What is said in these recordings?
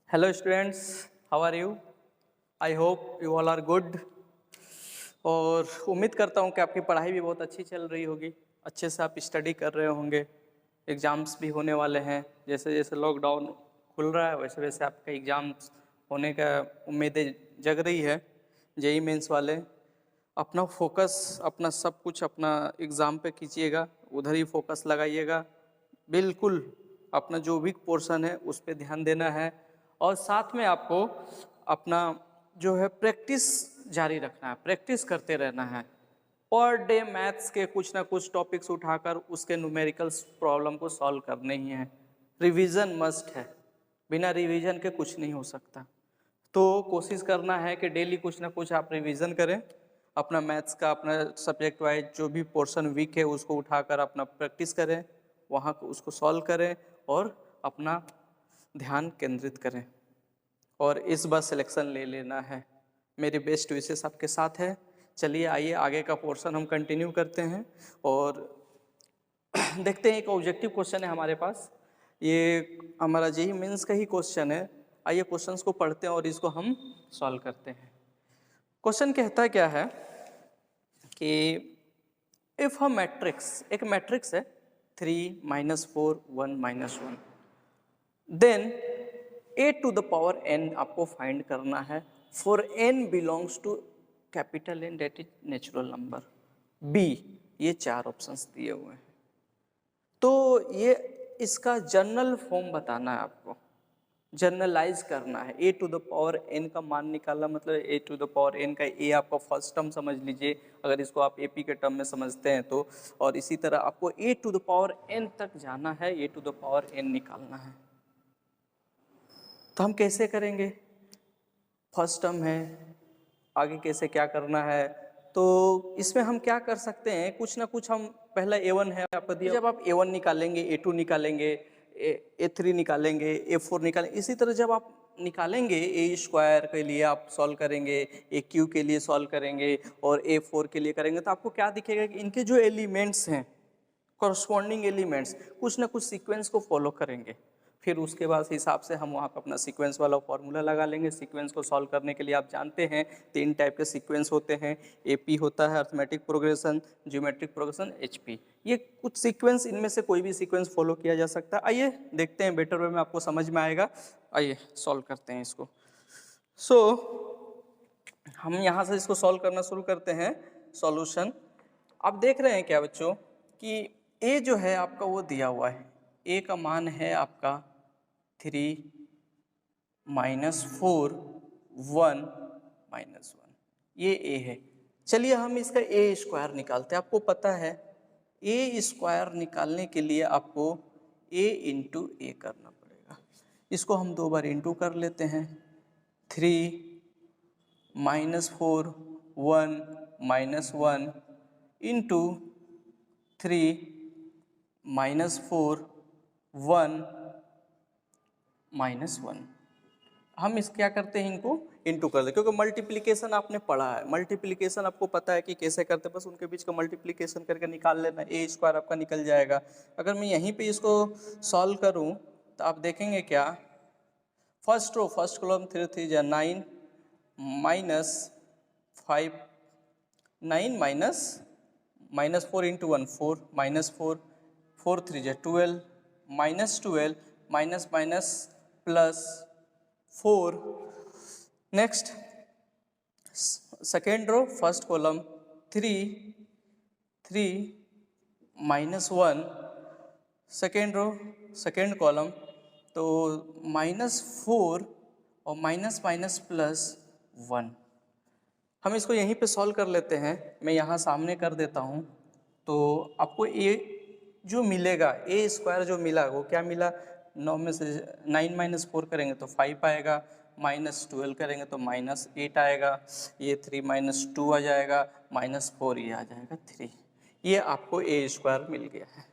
Hello students, how are you? I hope you all are good. और उम्मीद करता हूँ कि आपकी पढ़ाई भी बहुत अच्छी चल रही होगी, अच्छे से आप स्टडी कर रहे होंगे। एग्ज़ाम्स भी होने वाले हैं, जैसे जैसे लॉकडाउन खुल रहा है वैसे वैसे आपका एग्ज़ाम्स होने का उम्मीदें जग रही है। जेई मेंस वाले अपना फोकस, अपना सब कुछ अपना एग्ज़ाम पे कीजिएगा, उधर ही फोकस लगाइएगा। बिल्कुल अपना जो वीक पोर्शन है उस पर ध्यान देना है और साथ में आपको अपना जो है प्रैक्टिस जारी रखना है, प्रैक्टिस करते रहना है। पर डे मैथ्स के कुछ ना कुछ टॉपिक्स उठाकर उसके न्यूमेरिकल्स प्रॉब्लम को सॉल्व करने ही है। रिवीजन मस्ट है, बिना रिवीजन के कुछ नहीं हो सकता। तो कोशिश करना है कि डेली कुछ ना कुछ आप रिवीजन करें, अपना मैथ्स का अपना सब्जेक्ट वाइज जो भी पोर्शन वीक है उसको उठाकर अपना प्रैक्टिस करें, वहाँ को उसको सॉल्व करें और अपना ध्यान केंद्रित करें और इस बार सिलेक्शन ले लेना है। मेरी बेस्ट विशेष आपके साथ है। चलिए आइए आगे का पोर्शन हम कंटिन्यू करते हैं और देखते हैं। एक ऑब्जेक्टिव क्वेश्चन है हमारे पास, ये हमारा जेईई मेंस का ही क्वेश्चन है। आइए क्वेश्चंस को पढ़ते हैं और इसको हम सॉल्व करते हैं। क्वेश्चन कहता क्या है कि इफ अ मैट्रिक्स, एक मैट्रिक्स है 3 -4 1 -1, then a to the power n आपको फाइंड करना है for n belongs to capital N that is natural number b। ये चार ऑप्शंस दिए हुए हैं, तो ये इसका जनरल फॉर्म बताना है आपको, जनरलाइज करना है। ए टू द पावर एन का मान निकालना, मतलब ए टू द पावर एन का ए आपका फर्स्ट टर्म समझ लीजिए अगर इसको आप एपी के टर्म में समझते हैं तो, और इसी तरह आपको ए टू द पावर एन तक जाना है, ए टू द पावर एन निकालना है। तो हम कैसे करेंगे? फर्स्ट टर्म है, आगे कैसे क्या करना है? तो इसमें हम क्या कर सकते हैं, कुछ ना कुछ हम पहला A1 है आपको दिया, जब आप A1 निकालेंगे A2 निकालेंगे A3 निकालेंगे A4 निकालेंगे, इसी तरह जब आप निकालेंगे ए स्क्वायर के लिए आप सॉल्व करेंगे, ए क्यू के लिए सॉल्व करेंगे और A4 के लिए करेंगे, तो आपको क्या दिखेगा कि इनके जो एलिमेंट्स हैं, कॉरस्पॉन्डिंग एलिमेंट्स कुछ ना कुछ सीक्वेंस को फॉलो करेंगे। फिर उसके बाद हिसाब से हम वहाँ पर अपना सीक्वेंस वाला फॉर्मूला लगा लेंगे। सीक्वेंस को सॉल्व करने के लिए आप जानते हैं 3 टाइप के सीक्वेंस होते हैं, एपी होता है arithmetic progression, geometric progression, HP. ये कुछ सीक्वेंस, इनमें से कोई भी सीक्वेंस फॉलो किया जा सकता है। आइए देखते हैं, बेटर वे में आपको समझ में आएगा। आइए सॉल्व करते हैं इसको। हम यहाँ से इसको सॉल्व करना शुरू करते हैं। सॉल्यूशन आप देख रहे हैं क्या बच्चों कि ए जो है आपका वो दिया हुआ है, ए का मान है आपका 3 -4 1 -1, ये ए है। चलिए हम इसका ए स्क्वायर निकालते हैं। आपको पता है ए स्क्वायर निकालने के लिए आपको ए इंटू ए करना पड़ेगा। इसको हम 2 बार इंटू कर लेते हैं। 3 -4 1 -1 इंटू 3 -4 1 -1। हम इस क्या करते हैं, इनको इंटू कर दे, क्योंकि मल्टीप्लिकेशन आपने पढ़ा है, मल्टीप्लिकेशन आपको पता है कि कैसे करते हैं। बस उनके बीच का मल्टीप्लिकेशन करके निकाल लेना, ए स्क्वायर आपका निकल जाएगा। अगर मैं यहीं पे इसको सॉल्व करूं तो आप देखेंगे क्या, फर्स्ट रो फर्स्ट कॉलम 3 3 जा 9 -5 9 -4 इंटू 1 4 -4 4 3 जा 12 -12 minus minus plus 4। Next second row first column 3 3 -1, second row second column तो -4 और माइनस माइनस प्लस 1। हम इसको यहीं पे सॉल्व कर लेते हैं, मैं यहाँ सामने कर देता हूँ। तो आपको ए जो मिलेगा, ए स्क्वायर जो मिला वो क्या मिला, 9 में से 9 -4 करेंगे तो 5 आएगा, -12 करेंगे तो -8 आएगा, ये 3 -2 आ जाएगा, -4 ये आ जाएगा 3। ये आपको ए स्क्वायर मिल गया है।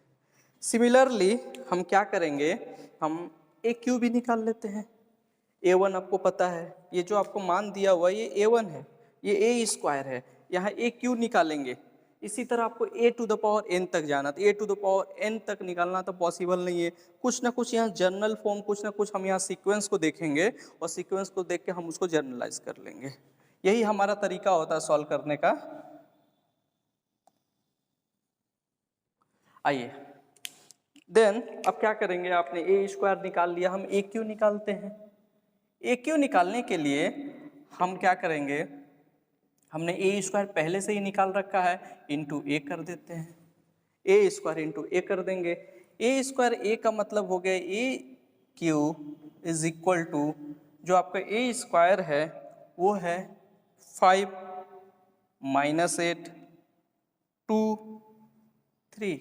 सिमिलरली हम क्या करेंगे, हम ए क्यू भी निकाल लेते हैं। A1 आपको पता है, ये जो आपको मान दिया हुआ ये A1 है, ये ए स्क्वायर है। यहाँ ए क्यू निकालेंगे, इसी तरह आपको a to the power n तक जाना, तो a to the power n तक निकालना तो पॉसिबल नहीं है। कुछ ना कुछ यहाँ जर्नल फॉर्म, कुछ ना कुछ हम यहाँ सीक्वेंस को देखेंगे और सीक्वेंस को देख के हम उसको जर्नलाइज कर लेंगे। यही हमारा तरीका होता है सॉल्व करने का। आइए देन अब क्या करेंगे, आपने ए स्क्वायर निकाल लिया, हम ए क्यू निकालते हैं। ए क्यू निकालने के लिए हम क्या करेंगे, हमने ए स्क्वायर पहले से ही निकाल रखा है, इंटू ए कर देते हैं। ए स्क्वायर इंटू ए कर देंगे। ए स्क्वायर ए का मतलब हो गया ए क्यू इज इक्वल टू, जो आपका ए स्क्वायर है वो है 5 माइनस 8 2 3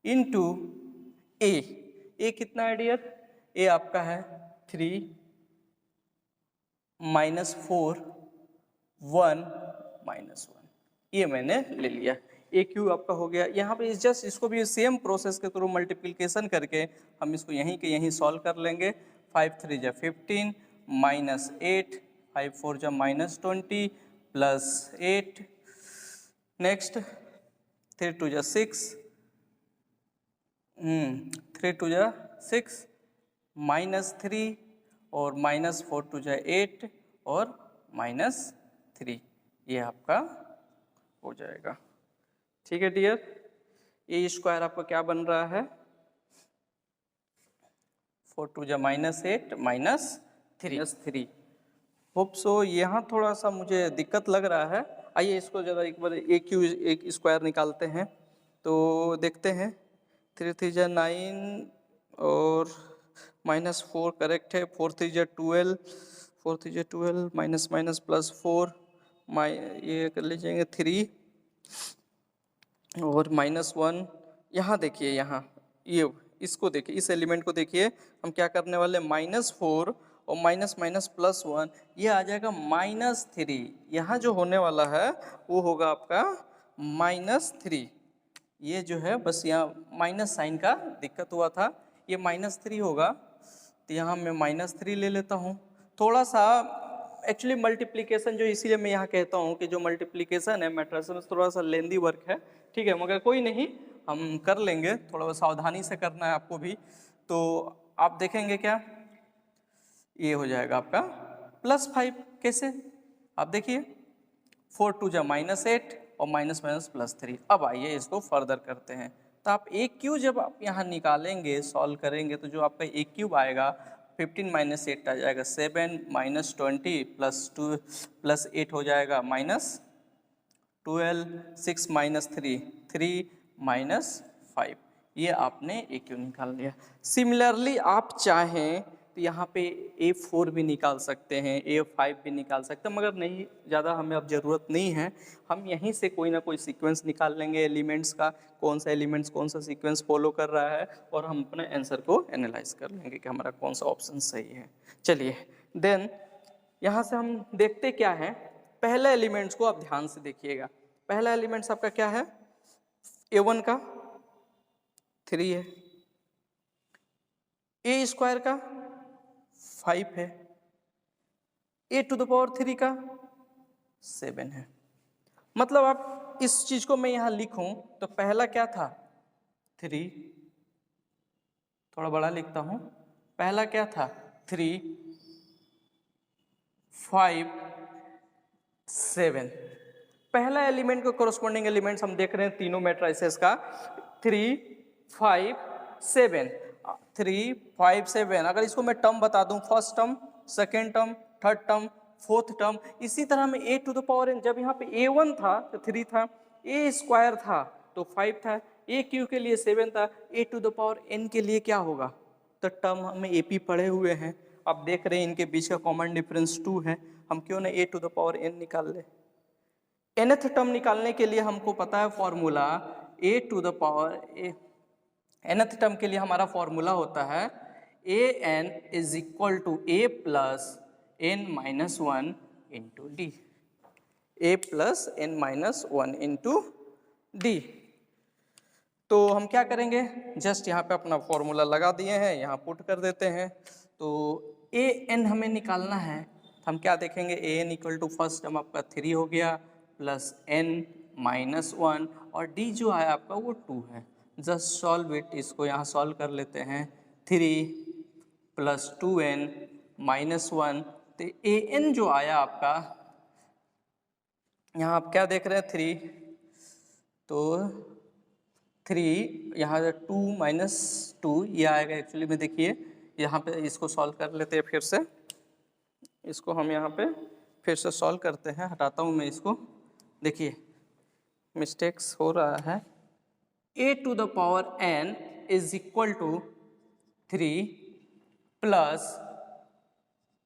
इंटू ए कितना है डियर, ए आपका है 3 माइनस 4 1 माइनस 1, ये मैंने ले लिया। ए क्यू आपका हो गया। यहाँ पे जस्ट इसको भी सेम प्रोसेस के थ्रू मल्टीप्लिकेशन करके हम इसको यहीं के यहीं सॉल्व कर लेंगे। 5 3 जा 15 माइनस 8 5 4 जा माइनस 20 प्लस 8, नेक्स्ट 3 2 जा 6 3 2 जा 6 माइनस 3 और माइनस 4 2 जा 8 और माइनस 3, ये आपका हो जाएगा। ठीक है डियर, ए स्क्वायर आपका क्या बन रहा है 4 2 जा माइनस 8 माइनस 3। होप सो यहाँ थोड़ा सा मुझे दिक्कत लग रहा है। आइए इसको जरा एक बार ए क्यू एक स्क्वायर निकालते हैं तो देखते हैं। 3 3 जा 9 और माइनस 4 करेक्ट है। 4 3 जा 12 4 3 जा 12 माइनस माइनस प्लस 4 ये कर लीजिएगा 3 और माइनस 1। यहाँ देखिए, यहाँ ये इसको देखिए, इस एलिमेंट को देखिए, हम क्या करने वाले माइनस 4 और माइनस माइनस प्लस 1, ये आ जाएगा माइनस 3। यहाँ जो होने वाला है वो होगा आपका माइनस 3। ये जो है बस यहाँ माइनस साइन का दिक्कत हुआ था, ये माइनस 3 होगा, तो यहाँ मैं माइनस 3 ले लेता हूँ। थोड़ा सा एक्चुअली मल्टीप्लिकेशन जो, इसीलिए मैं यहाँ कहता हूँ कि जो मल्टीप्लिकेशन है मैट्रिक्स में थोड़ा सा लेंदी वर्क है, ठीक है, मगर कोई नहीं, हम कर लेंगे, थोड़ा सावधानी से करना है आपको भी। तो आप देखेंगे क्या, ये हो जाएगा आपका +5। कैसे, आप देखिए 4 2 जा माइनस 8 और माइनस माइनस प्लस 3। अब आइए इसको फर्दर करते हैं। तो आप ए क्यू जब आप यहाँ निकालेंगे, सॉल्व करेंगे, तो जो आपका ए क्यूब आएगा 15 माइनस 8 आ जाएगा 7 माइनस 20 प्लस 2 प्लस 8 हो जाएगा माइनस 12 6 माइनस 3 माइनस 5। ये आपने ए क्यू निकाल लिया। सिमिलरली आप चाहें तो यहाँ पे A4 भी निकाल सकते हैं, A5 भी निकाल सकते हैं, मगर नहीं, ज़्यादा हमें अब ज़रूरत नहीं है। हम यहीं से कोई ना कोई सीक्वेंस निकाल लेंगे एलिमेंट्स का, कौन सा एलिमेंट्स कौन सा सीक्वेंस फॉलो कर रहा है, और हम अपने आंसर को एनालाइज कर लेंगे कि हमारा कौन सा ऑप्शन सही है। चलिए देन यहाँ से हम देखते क्या है, पहले एलिमेंट्स को आप ध्यान से देखिएगा। पहला एलिमेंट्स आपका क्या है, A1 का 3 है, ए स्क्वायर का 5 है, ए टू द पावर 3 का 7 है। मतलब आप इस चीज को मैं यहां लिखूं तो पहला क्या था 3, थोड़ा बड़ा लिखता हूं, पहला क्या था 3 5 7। पहला एलिमेंट को कोरोस्पोंडिंग एलिमेंट्स हम देख रहे हैं तीनों मैट्रिसेस का, 3 5 7 3 5 7। अगर इसको मैं टर्म बता दूं, first term, second term, third term, fourth term, इसी तरह में ए टू द पावर एन, जब यहाँ पे A1 था तो 3 था, ए स्क्वायर था तो 5 था, ए क्यू के लिए 7 था, ए टू द पावर एन के लिए क्या होगा, तो टर्म हमें AP पढ़े हुए हैं, आप देख रहे हैं इनके बीच का कॉमन डिफरेंस 2 है, हम क्यों ना ए टू द पावर एन निकाल ले। nth टर्म निकालने के लिए हमको पता है formula, A to the power nth term के लिए हमारा फॉर्मूला होता है an is equal to a plus n minus 1 into D, a plus n minus 1 into D. तो हम क्या करेंगे, जस्ट यहाँ पे अपना फॉर्मूला लगा दिए हैं, यहाँ पुट कर देते हैं। तो an हमें निकालना है, हम क्या देखेंगे, an equal to first term आपका 3 हो गया प्लस n -1 और d जो है आपका वो 2 है। जस्ट सॉल्व इट, इसको यहाँ सॉल्व कर लेते हैं। 3 + 2n -1, तो an जो आया आपका, यहाँ आप क्या देख रहे हैं 3, तो 3 यहाँ 2 - 2 ये आएगा एक्चुअली में। देखिए यहाँ पे इसको सॉल्व कर लेते हैं फिर से, इसको हम यहाँ पे फिर से सॉल्व करते हैं। हटाता हूँ मैं इसको, देखिए मिस्टेक्स हो रहा है। a⁴n is equal to 3 +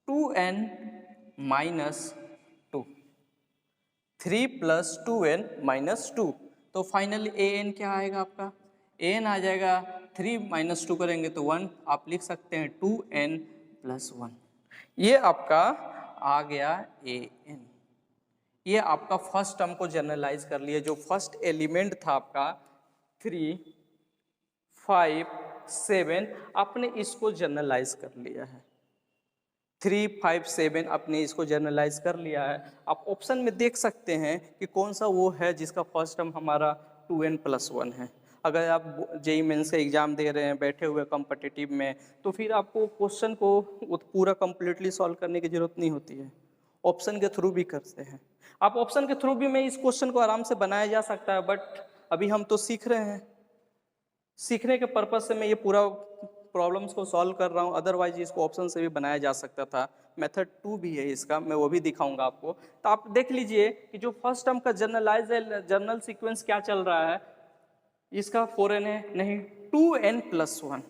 2n - 2, 3 + 2n - 2, तो फाइनली an क्या आएगा आपका, an आ जाएगा 3 - 2 करेंगे तो 1, आप लिख सकते हैं 2n + 1। ये आपका आ गया an। ये आपका फर्स्ट टर्म को जनरलाइज कर लिया, जो फर्स्ट एलिमेंट था आपका 3, 5, 7, आपने इसको जनरलाइज कर लिया है। 3, 5, 7 आपने इसको जनरलाइज कर लिया है। आप ऑप्शन में देख सकते हैं कि कौन सा वो है जिसका फर्स्ट टर्म हमारा 2n + 1 है। अगर आप जेईई मेंस का एग्जाम दे रहे हैं बैठे हुए कॉम्पिटिटिव में, तो फिर आपको क्वेश्चन को पूरा कंप्लीटली सॉल्व करने की जरूरत नहीं होती है, ऑप्शन के थ्रू भी करते हैं। आप ऑप्शन के थ्रू भी में इस क्वेश्चन को आराम से बनाया जा सकता है, बट अभी हम तो सीख रहे हैं, सीखने के पर्पज से मैं ये पूरा प्रॉब्लम्स को सॉल्व कर रहा हूँ। अदरवाइज इसको ऑप्शन से भी बनाया जा सकता था। मेथड 2 भी है इसका, मैं वो भी दिखाऊंगा आपको। तो आप देख लीजिए कि जो फर्स्ट टर्म का जनरल सीक्वेंस क्या चल रहा है, इसका 4n है नहीं, 2n + 1,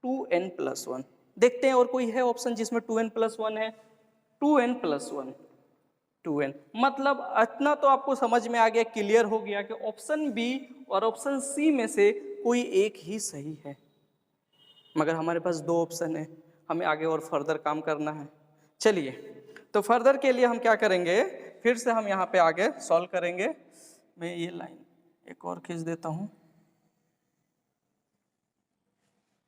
2n + 1। देखते हैं और कोई है ऑप्शन जिसमें 2n + 1 है, 2n + 1, 2n। मतलब इतना तो आपको समझ में आ गया, क्लियर हो गया कि ऑप्शन बी और ऑप्शन सी में से कोई एक ही सही है। मगर हमारे पास 2 ऑप्शन है, हमें आगे और फर्दर काम करना है। चलिए, तो फर्दर के लिए हम क्या करेंगे, फिर से हम यहाँ पे आगे सॉल्व करेंगे। मैं ये लाइन एक और खींच देता हूँ,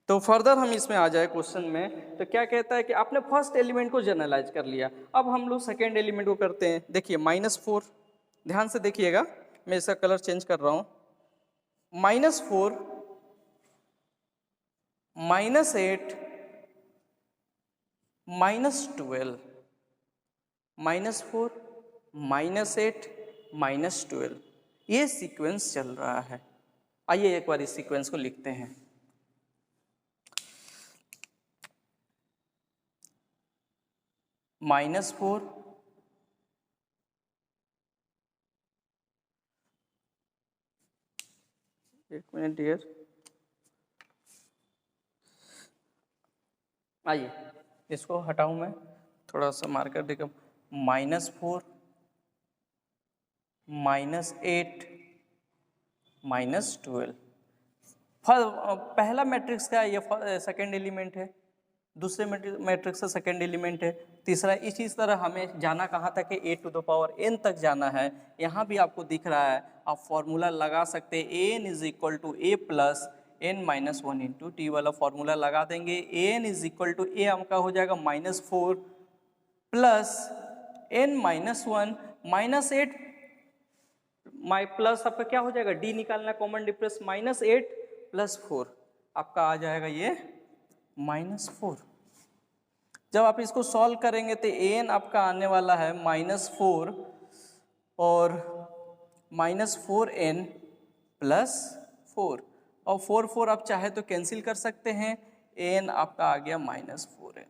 तो फर्दर हम इसमें आ जाए क्वेश्चन में। तो क्या कहता है कि आपने फर्स्ट एलिमेंट को जनरलाइज कर लिया, अब हम लोग सेकेंड एलिमेंट को करते हैं। देखिए -4, ध्यान से देखिएगा, मैं इसका कलर चेंज कर रहा हूँ। -4 -8 -12, -4 -8 -12, ये सीक्वेंस चल रहा है। आइए एक बार इस सीक्वेंस को लिखते हैं। -4 एक मिनट डियर, आइए इसको हटाऊं मैं, थोड़ा सा मार्कर देखो। -4 -8 -12, पहला मैट्रिक्स का ये सेकेंड एलिमेंट है, दूसरे मैट्रिक्स का सेकेंड एलिमेंट है, तीसरा। इसी तरह हमें जाना कहाँ तक है, a⁴n तक जाना है। यहाँ भी आपको दिख रहा है, आप फॉर्मूला लगा सकते हैं, an = a + n - 1 × t वाला फॉर्मूला लगा देंगे। an = a आपका हो जाएगा -4 + n - 1 -8, प्लस आपका क्या हो जाएगा, d निकालना कॉमन डिफरेंस, -8 + 4 आपका आ जाएगा ये -4। जब आप इसको सॉल्व करेंगे तो an आपका आने वाला है -4 और -4n + 4, और 4 आप चाहे तो कैंसिल कर सकते हैं, an आपका आ गया -4n।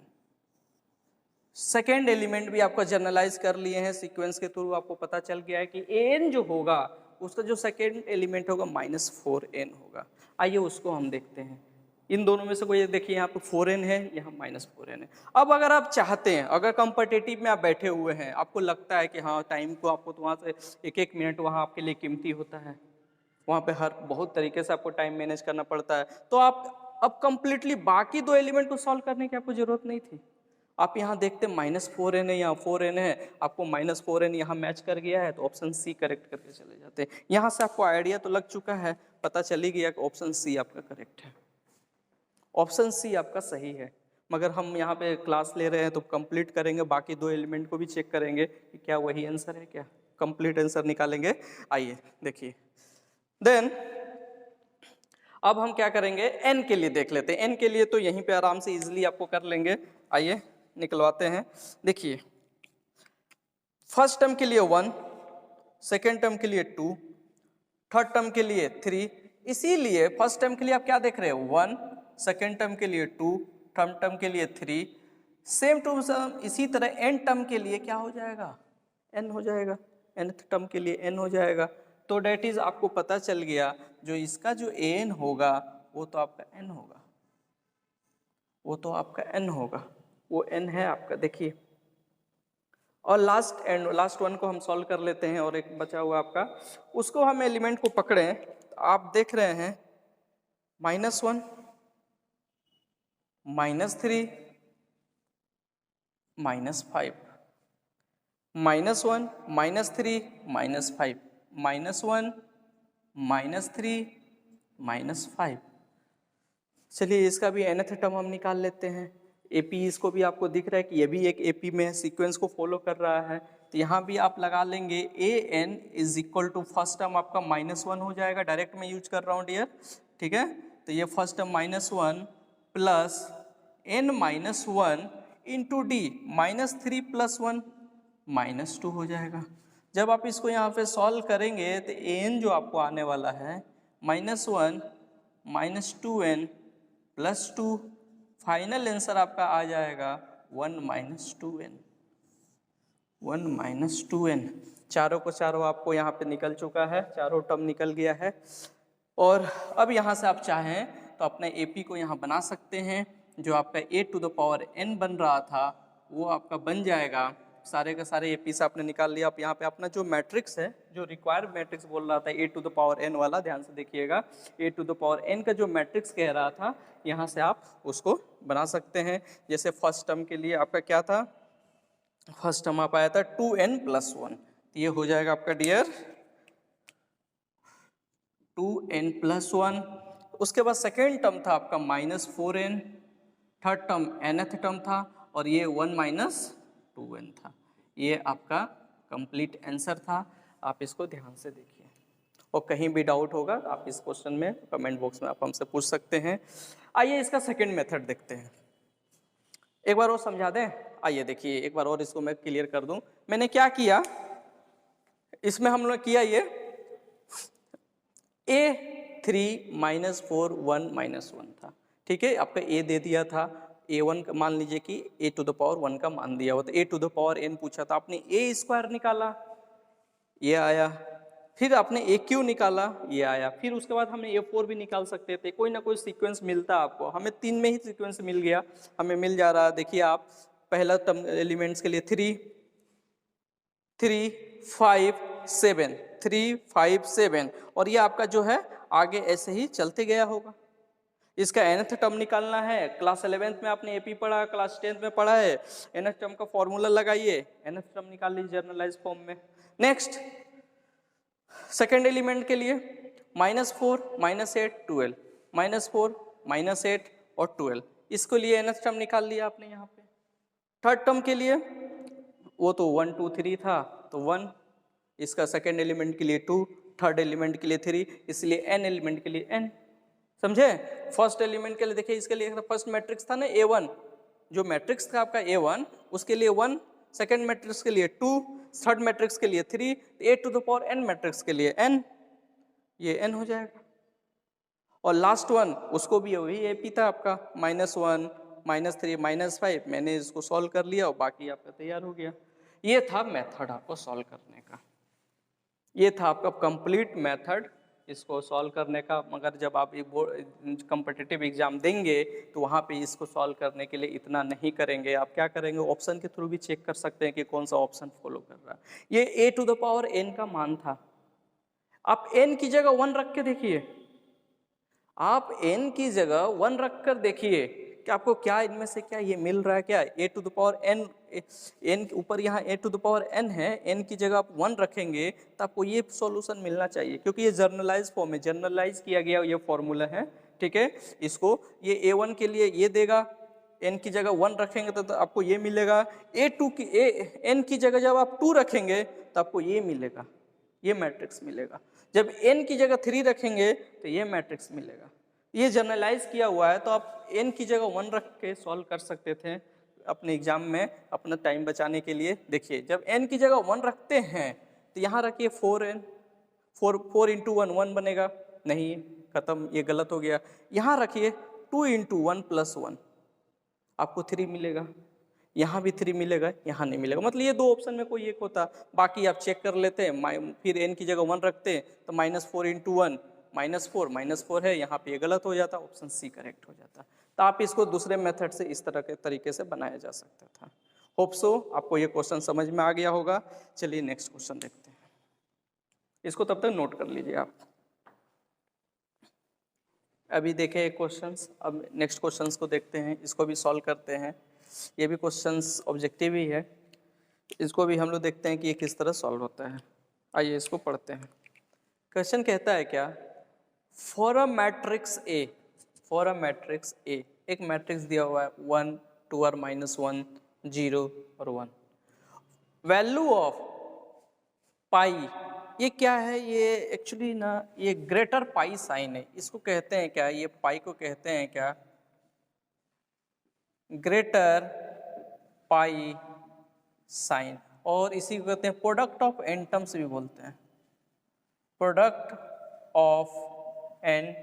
सेकेंड एलिमेंट भी आपका जनरलाइज कर लिए हैं सीक्वेंस के थ्रू, आपको पता चल गया है कि an जो होगा उसका जो सेकेंड एलिमेंट होगा -4n होगा। आइए उसको हम देखते हैं। इन दोनों में से कोई देखिए, यहाँ पे 4n है, यहाँ -4n है। अब अगर आप चाहते हैं, अगर कंपटीटिव में आप बैठे हुए हैं, आपको लगता है कि हाँ टाइम को आपको तो वहाँ से एक मिनट वहाँ आपके लिए कीमती होता है, वहाँ पे हर बहुत तरीके से आपको टाइम मैनेज करना पड़ता है, तो आप अब कंप्लीटली बाकी 2 एलिमेंट को सॉल्व करने की आपको जरूरत नहीं थी। आप यहाँ देखते -4n है, यहाँ 4n है, आपको -4n यहाँ मैच कर गया है, तो ऑप्शन सी करेक्ट करके चले जाते हैं। यहाँ से आपको आइडिया तो लग चुका है, पता चल ही गया कि ऑप्शन सी आपका करेक्ट है, ऑप्शन सी आपका सही है। मगर हम यहाँ पे क्लास ले रहे हैं तो कंप्लीट करेंगे, बाकी 2 एलिमेंट को भी चेक करेंगे कि क्या वही आंसर है क्या। कंप्लीट आंसर निकालेंगे। आइए देखिए, देन अब हम क्या करेंगे, n के लिए देख लेते हैं। n के लिए तो यहीं पे आराम से इजीली आपको कर लेंगे। आइए निकलवाते हैं। देखिए फर्स्ट टर्म के लिए 1, सेकेंड टर्म के लिए 2, थर्ड टर्म के लिए 3। इसीलिए फर्स्ट टर्म के लिए आप क्या देख रहे हो 1, सेकेंड टर्म के लिए 2, थर्ड टर्म के लिए 3। सेम टू सेम इसी तरह एन टर्म के लिए क्या हो जाएगा, n हो जाएगा, nth टर्म के लिए n हो जाएगा। तो डेट इज आपको पता चल गया जो इसका जो an होगा वो तो आपका n होगा, वो तो आपका n होगा, वो n है आपका। देखिए और लास्ट वन को हम सॉल्व कर लेते हैं, और एक बचा हुआ आपका, उसको हम एलिमेंट को पकड़े तो आप देख रहे हैं -1, -3, -5, -1, -3, -5, -1, -3, -5। चलिए इसका भी nth टर्म हम निकाल लेते हैं। AP इसको भी आपको दिख रहा है कि ये भी एक AP में सीक्वेंस को फॉलो कर रहा है, तो यहाँ भी आप लगा लेंगे AN is equal to first term आपका -1 हो जाएगा। डायरेक्ट मैं यूज कर रहा हूँ डियर, ठीक है। तो ये first term -1 plus n-1 into D -3 + 1 -2 हो जाएगा। जब आप इसको यहाँ पे सॉल्व करेंगे तो an जो आपको आने वाला है -1 -2n + 2, फाइनल आंसर आपका आ जाएगा 1 - 2n, 1 - 2n। चारों को चारों आपको यहाँ पे निकल चुका है, चारों टर्म निकल गया है। और अब यहाँ से आप चाहें तो अपने AP को यहाँ बना सकते हैं। जो आपका a⁴n बन रहा था वो आपका बन जाएगा। सारे के सारे AP से आपने निकाल लिया। आप यहाँ पे अपना जो मैट्रिक्स है, जो रिक्वायर्ड मैट्रिक्स बोल रहा था a⁴n वाला, ध्यान से देखिएगा, a⁴n का जो मैट्रिक्स कह रहा था यहाँ से आप उसको बना सकते हैं। जैसे फर्स्ट टर्म के लिए आपका क्या था, फर्स्ट टर्म आप आया था 2n + 1, ये हो जाएगा आपका डियर 2n + 1। उसके बाद सेकेंड टर्म था आपका -4n, third term nth term था, और ये 1 - 2n था। ये आपका कंप्लीट आंसर था। आप इसको ध्यान से देखिए, और कहीं भी डाउट होगा तो आप इस क्वेश्चन में कमेंट बॉक्स में आप हमसे पूछ सकते हैं। आइए इसका सेकेंड मेथड देखते हैं, एक बार और समझा दें। आइए देखिए एक बार और इसको मैं क्लियर कर दूं। मैंने क्या किया, इसमें हम लोग किया ये a3 - 4 1 - 1 था, ठीक है। आपका a दे दिया था, a1 का मान लीजिए कि a⁴1 का मान दिया हुआ, तो a⁴n पूछा था, आपने a² निकाला, ये आया। फिर आपने AQ निकाला, ये आया। फिर उसके बाद हमने A4 भी निकाल सकते थे। कोई ना कोई सीक्वेंस मिलता आपको, हमें 3 में ही सीक्वेंस मिल गया, हमें मिल जा रहा है। देखिए आप पहला टर्म एलिमेंट्स के लिए 3 5 7 3 5 7, और ये आपका जो है आगे ऐसे ही चलते गया होगा। इसका nth टर्म निकालना है। क्लास 11th में आपने AP पढ़ा, क्लास 10th में पढ़ा है। nth टर्म का फॉर्मूला लगाइए, nth टर्म निकाल लीजिए जर्नलाइज फॉर्म में। नेक्स्ट सेकेंड एलिमेंट के लिए -4 -8 12, -4 -8 और 12, इसको लिए nth टर्म निकाल लिया आपने यहाँ पे। थर्ड टर्म के लिए वो तो 1 2 3 था, तो 1, इसका सेकेंड एलिमेंट के लिए 2, थर्ड एलिमेंट के लिए 3, इसलिए n एलिमेंट के लिए n। समझे। फर्स्ट एलिमेंट के लिए देखिए, इसके लिए फर्स्ट मैट्रिक्स था ना A1, जो मैट्रिक्स था आपका A1 उसके लिए 1, सेकेंड मैट्रिक्स के लिए 2, थर्ड मैट्रिक्स के लिए 3, a⁴n मैट्रिक्स के लिए n, ये n हो जाएगा। और लास्ट वन उसको भी वही AP था आपका -1 -3 -5, मैंने इसको सॉल्व कर लिया और बाकी आपका तैयार हो गया। ये था मेथड आपको सॉल्व करने का, ये था आपका कंप्लीट मेथड इसको सॉल्व करने का। मगर जब आप कॉम्पिटिटिव एग्जाम देंगे तो वहाँ पे इसको सॉल्व करने के लिए इतना नहीं करेंगे। आप क्या करेंगे, ऑप्शन के थ्रू भी चेक कर सकते हैं कि कौन सा ऑप्शन फॉलो कर रहा है। ये a⁴n का मान था, आप n की जगह 1 रख के देखिए, आप n की जगह 1 रख कर देखिए कि आपको क्या इनमें से क्या ये मिल रहा है। क्या a⁴n, n के ऊपर यहाँ a⁴n है, n की जगह आप 1 रखेंगे तो आपको ये सॉल्यूशन मिलना चाहिए, क्योंकि ये जर्नलाइज फॉर्म है, जर्नलाइज किया गया ये फॉर्मूला है, ठीक है। इसको ये a1 के लिए ये देगा, n की जगह 1 रखेंगे तो आपको ये मिलेगा। a2 की n की जगह जब आप 2 रखेंगे तो आपको ये मिलेगा, ये मैट्रिक्स मिलेगा। जब n की जगह 3 रखेंगे तो ये मैट्रिक्स मिलेगा। ये जनरलाइज किया हुआ है, तो आप n की जगह 1 रख के सॉल्व कर सकते थे अपने एग्जाम में अपना टाइम बचाने के लिए। देखिए जब n की जगह 1 रखते हैं तो यहाँ रखिए 4n, 4 इंटू 1 1 बनेगा, नहीं खत्म, ये गलत हो गया। यहाँ रखिए 2 इंटू 1 प्लस 1, आपको 3 मिलेगा। यहाँ भी 3 मिलेगा, यहाँ नहीं मिलेगा, मतलब ये दो ऑप्शन में कोई एक होता। बाकी आप चेक कर लेते हैं, फिर n की जगह 1 रखते हैं तो -4 इंटू 1 -4 है, यहाँ पे ये गलत हो जाता, ऑप्शन सी करेक्ट हो जाता। तो आप इसको दूसरे मेथड से इस तरह के तरीके से बनाया जा सकता था। होप सो आपको ये क्वेश्चन समझ में आ गया होगा। चलिए नेक्स्ट क्वेश्चन देखते हैं, इसको तब तक नोट कर लीजिए आप। अभी देखे क्वेश्चंस, अब नेक्स्ट क्वेश्चंस को देखते हैं, इसको भी सॉल्व करते हैं। ये भी क्वेश्चंस ऑब्जेक्टिव ही है, इसको भी हम लोग देखते हैं कि ये किस तरह सॉल्व होता है। आइए इसको पढ़ते हैं। क्वेश्चन कहता है क्या, for a matrix A, for a matrix A, एक मैट्रिक्स दिया हुआ है 1 2 और -1 0 और 1, वैल्यू ऑफ पाई, ये क्या है, ये एक्चुअली ना ये ग्रेटर पाई साइन है, इसको कहते हैं क्या, ये पाई को कहते हैं क्या, ग्रेटर पाई साइन, और इसी को कहते हैं प्रोडक्ट ऑफ एन टर्म्स भी बोलते हैं, product of n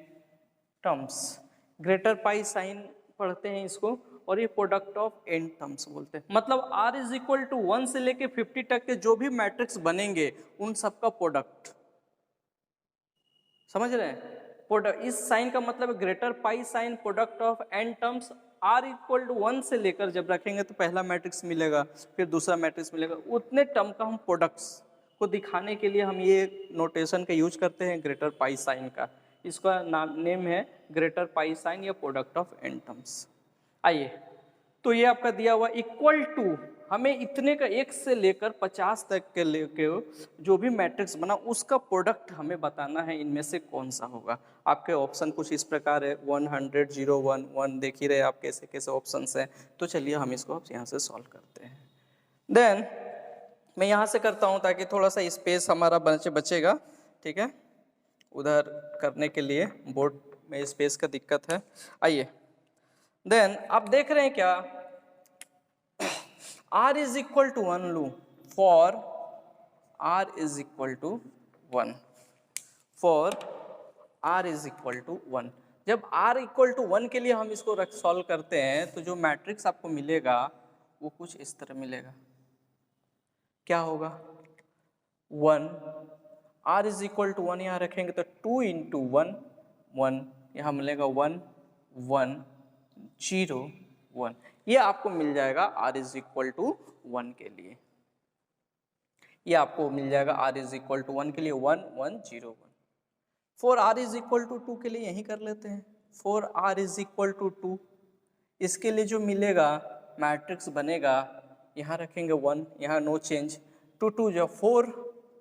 terms. Greater pi sign पढ़ते हैं इसको, और ये प्रोडक्ट ऑफ एन टर्म्स बोलते हैं। मतलब r इज इक्वल टू 1 से लेके 50 तक के जो भी मैट्रिक्स बनेंगे उन सबका प्रोडक्ट, समझ रहे हैं। प्रोडक्ट, इस साइन का मतलब greater pi sign product of n terms, r equal to 1 से लेकर जब रखेंगे तो पहला मैट्रिक्स मिलेगा, फिर दूसरा मैट्रिक्स मिलेगा, उतने टर्म का हम प्रोडक्ट्स को दिखाने के लिए हम ये नोटेशन का यूज करते हैं ग्रेटर पाई साइन का। इसका नाम नेम है ग्रेटर पाई साइन या प्रोडक्ट ऑफ एन टर्म्स। आइए, तो ये आपका दिया हुआ इक्वल टू, हमें इतने का 1 से लेकर 50 तक के लेके जो भी मैट्रिक्स बना उसका प्रोडक्ट हमें बताना है, इनमें से कौन सा होगा। आपके ऑप्शन कुछ इस प्रकार है, 100 0 1 1, देख ही रहे आप कैसे कैसे ऑप्शन हैं। तो चलिए हम इसको अब यहाँ से सॉल्व करते हैं। देन मैं यहाँ से करता हूँ ताकि थोड़ा सा स्पेस हमारा बचेगा, ठीक है, उधर करने के लिए बोर्ड में स्पेस का दिक्कत है। आइए, देन आप देख रहे हैं क्या, r इज इक्वल टू 1 लू, for r is equal to 1, for r is equal to 1। जब r इक्वल टू 1 के लिए हम इसको सॉल्व करते हैं तो जो मैट्रिक्स आपको मिलेगा वो कुछ इस तरह मिलेगा। क्या होगा, 1, r इज इक्वल टू 1 यहाँ रखेंगे तो 2 इंटू 1 1, यहाँ मिलेगा 1 1 0 1, ये आपको मिल जाएगा r इज इक्वल टू 1 के लिए, ये आपको मिल जाएगा r इज इक्वल टू 1 के लिए 1 1 0 1। For r is equal to 2 के लिए यही कर लेते हैं, for r is equal to 2, इसके लिए जो मिलेगा मैट्रिक्स बनेगा, यहाँ रखेंगे 1, यहाँ नो चेंज, 2 2 जब 4,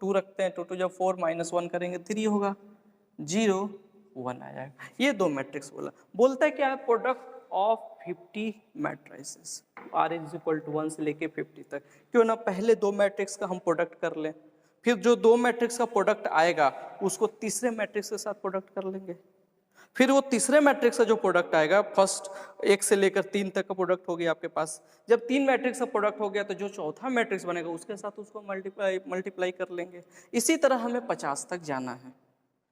2 रखते हैं, 2 2 जब 4 -1 करेंगे 3 होगा, 0 1 आ जाएगा। ये दो मैट्रिक्स बोलता है क्या, product of 50 matrices, r is equal to 1 से लेके 50 तक। क्यों ना पहले दो मैट्रिक्स का हम प्रोडक्ट कर लें, फिर जो दो मैट्रिक्स का प्रोडक्ट आएगा उसको तीसरे मैट्रिक्स के साथ प्रोडक्ट कर लेंगे, फिर वो तीसरे मैट्रिक्स का जो प्रोडक्ट आएगा, फर्स्ट 1 से लेकर 3 तक का प्रोडक्ट हो गया आपके पास। जब 3 मैट्रिक्स का प्रोडक्ट हो गया तो जो चौथा मैट्रिक्स बनेगा उसके साथ उसको मल्टीप्लाई कर लेंगे। इसी तरह हमें 50 तक जाना है,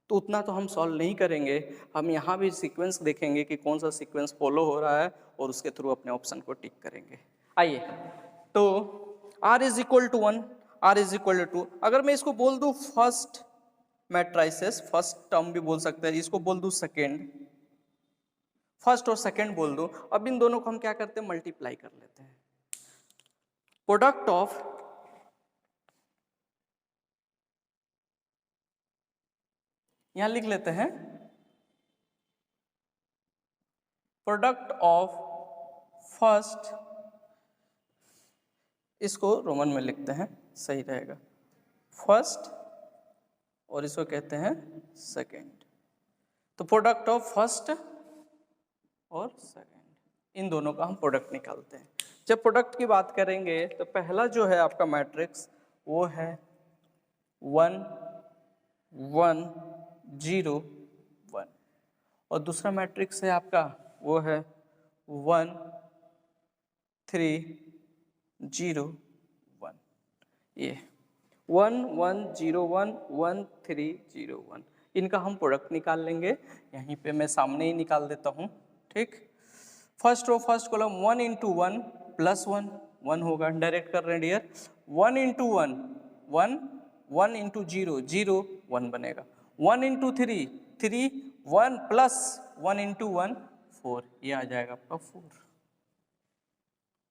तो उतना तो हम सॉल्व नहीं करेंगे, हम यहाँ भी सीक्वेंस देखेंगे कि कौन सा सीक्वेंस फॉलो हो रहा है और उसके थ्रू अपने ऑप्शन को टिक करेंगे। आइए, तो r is equal to 1, r is equal to 2, अगर मैं इसको बोल दूँ फर्स्ट मैट्रिसेस, फर्स्ट टर्म भी बोल सकते हैं, इसको बोल दूँ सेकेंड, फर्स्ट और सेकेंड बोल दूँ, अब इन दोनों को हम क्या करते हैं, मल्टीप्लाई कर लेते हैं। प्रोडक्ट ऑफ यहां लिख लेते हैं, प्रोडक्ट ऑफ फर्स्ट, इसको रोमन में लिखते हैं, सही रहेगा, फर्स्ट, और इसको कहते हैं सेकेंड। तो प्रोडक्ट ऑफ फर्स्ट और सेकेंड, इन दोनों का हम प्रोडक्ट निकालते हैं। जब प्रोडक्ट की बात करेंगे तो पहला जो है आपका मैट्रिक्स वो है 1 1 0 1 और दूसरा मैट्रिक्स है आपका वो है 1 3 0 1। ये 1 1 0 1 1 3 0 1 इनका हम प्रोडक्ट निकाल लेंगे। यहीं पे मैं सामने ही निकाल देता हूँ, ठीक। First row first column 1 into 1 plus 1 1 होगा, डायरेक्ट कर रहे हैं डियर। 1 इंटू 1 1 1 इंटू 0 0 1 बनेगा। 1 इंटू 3 3 1 प्लस 1 इंटू 1 4, ये आ जाएगा आपका 4।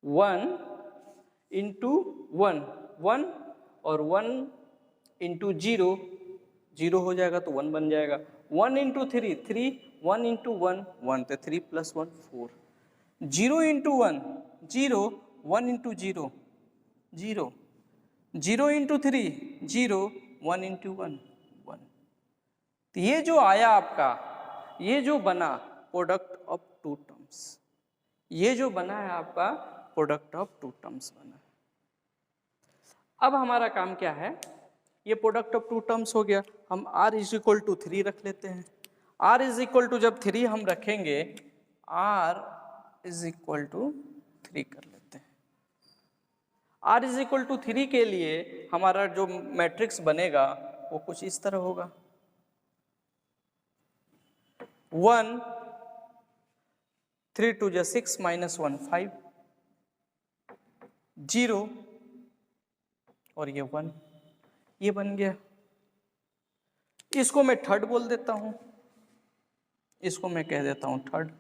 1 इंटू 1 1 और 1 इंटू 0 0 हो जाएगा तो 1 बन जाएगा। 1 इंटू 3 3 1 इंटू 1 1 तो 3 plus 1 4। 0 into 1 0 1 into 0 0 0 into 3 0 1 into 1 1। तो ये जो आया आपका, ये जो बना प्रोडक्ट ऑफ टू टर्म्स, ये जो बना है आपका प्रोडक्ट ऑफ टू टर्म्स बना। अब हमारा काम क्या है, ये प्रोडक्ट ऑफ टू टर्म्स हो गया। हम r इज इक्वल टू 3 रख लेते हैं। r इज इक्वल टू जब 3 हम रखेंगे, r इज इक्वल टू 3 कर लेते हैं। r इज इक्वल टू 3 के लिए हमारा जो मैट्रिक्स बनेगा वो कुछ इस तरह होगा। 1 3 2 जा 6 माइनस 1 5 0 और ये 1, ये बन गया। इसको मैं थर्ड बोल देता हूं, इसको मैं कह देता हूं थर्ड।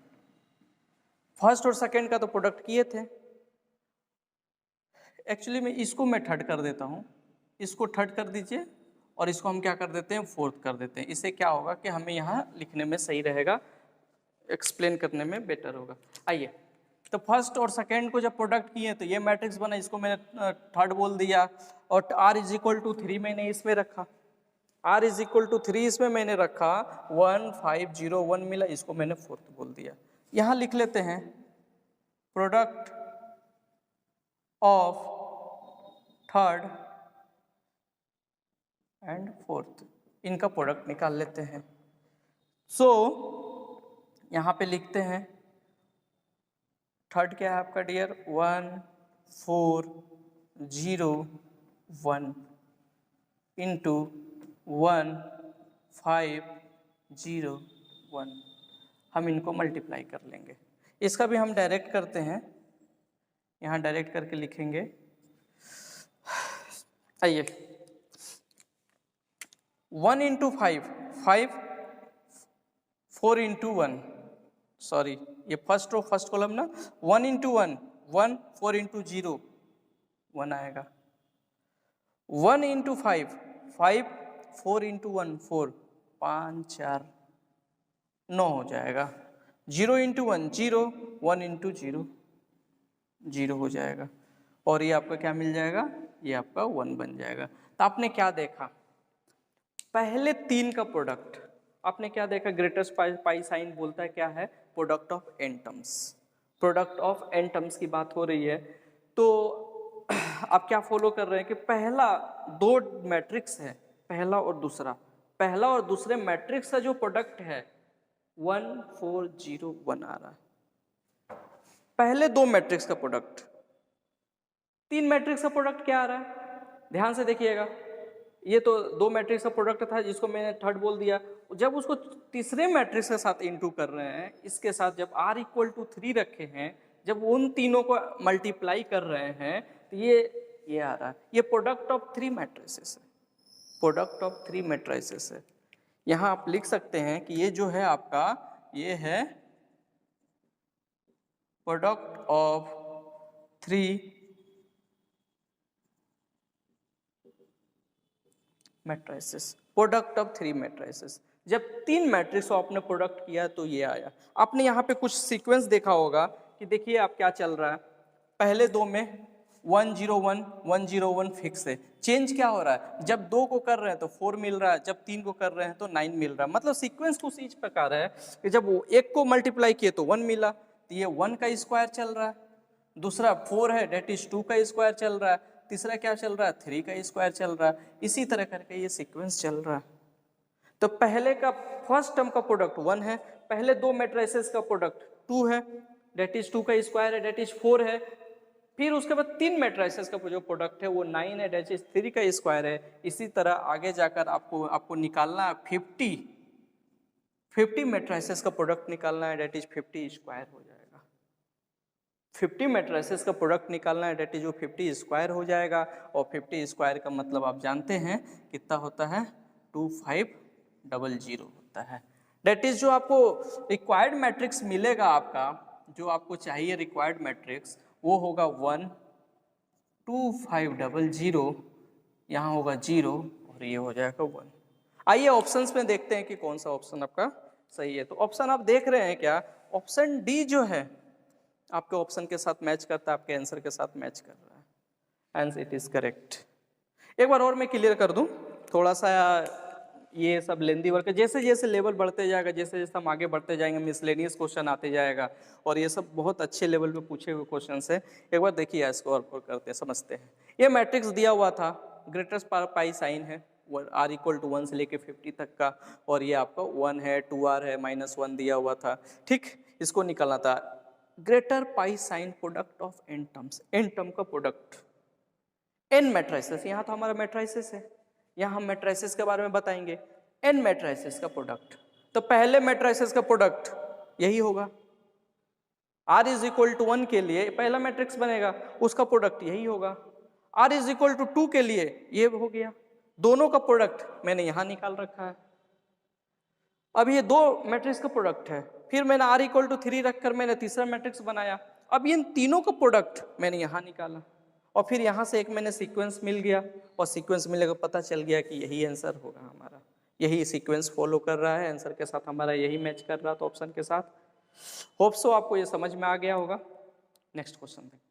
फर्स्ट और सेकंड का तो प्रोडक्ट किए थे, एक्चुअली मैं इसको मैं थर्ड कर देता हूं, इसको थर्ड कर दीजिए और इसको हम क्या कर देते हैं, फोर्थ कर देते हैं। इससे क्या होगा कि हमें यहाँ लिखने में सही रहेगा, एक्सप्लेन करने में बेटर होगा। आइए, तो फर्स्ट और सेकेंड को जब प्रोडक्ट किए तो ये मैट्रिक्स बना, इसको मैंने थर्ड बोल दिया और r इज इक्वल टू 3 मैंने इसमें रखा, r इज इक्वल टू 3 इसमें मैंने रखा, 1 5 0 1 मिला, इसको मैंने फोर्थ बोल दिया। यहाँ लिख लेते हैं product of third and fourth, इनका प्रोडक्ट निकाल लेते हैं। सो यहाँ पे लिखते हैं थर्ड क्या है आपका डियर, 1 4 0 1 इंटू 1 5 0 1। हम इनको मल्टीप्लाई कर लेंगे। इसका भी हम डायरेक्ट करते हैं, यहाँ डायरेक्ट करके लिखेंगे। आइए, 1 इंटू 5 5 4 इंटू 1, सॉरी ये फर्स्ट रो फर्स्ट कॉलम ना, 1 इंटू 1 1 4 इंटू 0 1 आएगा। 1 इंटू 5 5 4 इंटू 1 4 5 4 9 हो जाएगा। 0 इंटू 1 0 1 इंटू 0 0 हो जाएगा और ये आपका क्या मिल जाएगा, ये आपका 1 बन जाएगा। तो आपने क्या देखा, पहले 3 का प्रोडक्ट आपने क्या देखा, ग्रेटेस्ट पाई साइन बोलता है क्या है, product of n terms. Product of n terms की बात हो रही है, तो आप क्या फॉलो कर रहे हैं कि पहला 2 मैट्रिक्स है, पहला और दूसरा, पहला और दूसरे मैट्रिक्स का जो प्रोडक्ट है 1 4 0 1 आ रहा है। पहले 2 मैट्रिक्स का प्रोडक्ट, 3 मैट्रिक्स का प्रोडक्ट क्या आ रहा है, ध्यान से देखिएगा। ये तो 2 मैट्रिक्स का प्रोडक्ट था जिसको मैंने थर्ड बोल दिया। जब उसको तीसरे मैट्रिक्स के साथ इनटू कर रहे हैं, इसके साथ जब r इक्वल टू 3 रखे हैं, जब उन तीनों को मल्टीप्लाई कर रहे हैं तो ये आ रहा है, ये प्रोडक्ट ऑफ 3 मैट्रिसेस है, प्रोडक्ट ऑफ 3 मैट्रिसेस है। यहाँ आप लिख सकते हैं कि ये जो है आपका, ये है product of 3 matrices, product of 3 matrices. जब 3 मैट्रिक्स को आपने प्रोडक्ट किया तो ये आया। आपने यहाँ पे कुछ सीक्वेंस देखा होगा कि देखिए आप क्या चल रहा है, पहले 2 में 1 0 1 1 0 1 फिक्स है। चेंज क्या हो रहा है, जब 2 को कर रहे हैं तो 4 मिल रहा है, जब 3 को कर रहे हैं तो 9 मिल रहा है। मतलब सीक्वेंस कुछ इस प्रकार है कि जब वो 1 को मल्टीप्लाई किए तो 1 मिला, तो ये 1 का स्क्वायर चल रहा है, दूसरा 4 है डेट इज 2 का स्क्वायर चल रहा है, तीसरा क्या चल रहा है 3 का स्क्वायर चल रहा है, इसी तरह करके ये सीक्वेंस चल रहा है। तो पहले का फर्स्ट टर्म का प्रोडक्ट 1 है, पहले दो मैट्रिसेस का प्रोडक्ट 2 है डेट इज 2 का स्क्वायर है डेट इज 4 है, फिर उसके बाद तीन मैट्रिसेस का जो प्रोडक्ट है वो 9 है डेट इज 3 का स्क्वायर है। इसी तरह आगे जाकर आपको निकालना है 50 मैट्रिसेस का प्रोडक्ट निकालना है डेट इज 50 स्क्वायर हो जाएगा। 50 मैट्रिसेस का प्रोडक्ट निकालना है डेट इज वो 50 स्क्वायर हो जाएगा, और 50 स्क्वायर का मतलब आप जानते हैं कितना होता है 2500 होता है। डेट इज जो आपको रिक्वायर्ड मैट्रिक्स मिलेगा, आपका जो आपको चाहिए रिक्वायर्ड मैट्रिक्स वो होगा 12500, यहाँ होगा 0 और ये हो जाएगा 1। आइए ऑप्शंस में देखते हैं कि कौन सा ऑप्शन आपका सही है। तो ऑप्शन आप देख रहे हैं क्या, ऑप्शन डी जो है आपके ऑप्शन के साथ मैच करता है, आपके आंसर के साथ मैच कर रहा है, एंड इट इज करेक्ट। एक बार और मैं क्लियर कर दूं, थोड़ा सा ये सब लेंदी वर्क है, जैसे जैसे लेवल बढ़ते जाएगा, जैसे जैसे हम आगे बढ़ते जाएंगे मिसलेनियस क्वेश्चन आते जाएगा, और ये सब बहुत अच्छे लेवल पे पूछे हुए क्वेश्चन है। एक बार देखिए इसको और करते हैं, समझते हैं। ये मैट्रिक्स दिया हुआ था, ग्रेटेस्ट पाई साइन है r इक्वल टू 1 से लेके 50 तक का, और ये आपका 1 है 2r है -1 दिया हुआ था, ठीक। इसको निकालना था greater pi sign product of n terms, n term का प्रोडक्ट n मैट्रिसेस, यहाँ तो हमारा मैट्रिसेस है, यहाँ हम मैट्रिसेस के बारे में बताएंगे, n मैट्रिसेस का प्रोडक्ट। तो पहले मैट्रिसेस का प्रोडक्ट यही होगा, r इज इक्वल टू 1 के लिए पहला मैट्रिक्स बनेगा, उसका प्रोडक्ट यही होगा। r इज इक्वल टू 2 के लिए ये हो गया, दोनों का प्रोडक्ट मैंने यहां निकाल रखा है। अब ये दो मैट्रिक्स का प्रोडक्ट है, फिर मैंने r इक्वल टू 3 रखकर मैंने तीसरा मैट्रिक्स बनाया। अब इन तीनों का प्रोडक्ट मैंने यहां निकाला, और फिर यहाँ से एक मैंने सीक्वेंस मिल गया, और सीक्वेंस मिलने का पता चल गया कि यही आंसर होगा हमारा, यही सीक्वेंस फॉलो कर रहा है आंसर के साथ, हमारा यही मैच कर रहा था ऑप्शन के साथ। होप सो आपको ये समझ में आ गया होगा। नेक्स्ट क्वेश्चन देखते हैं।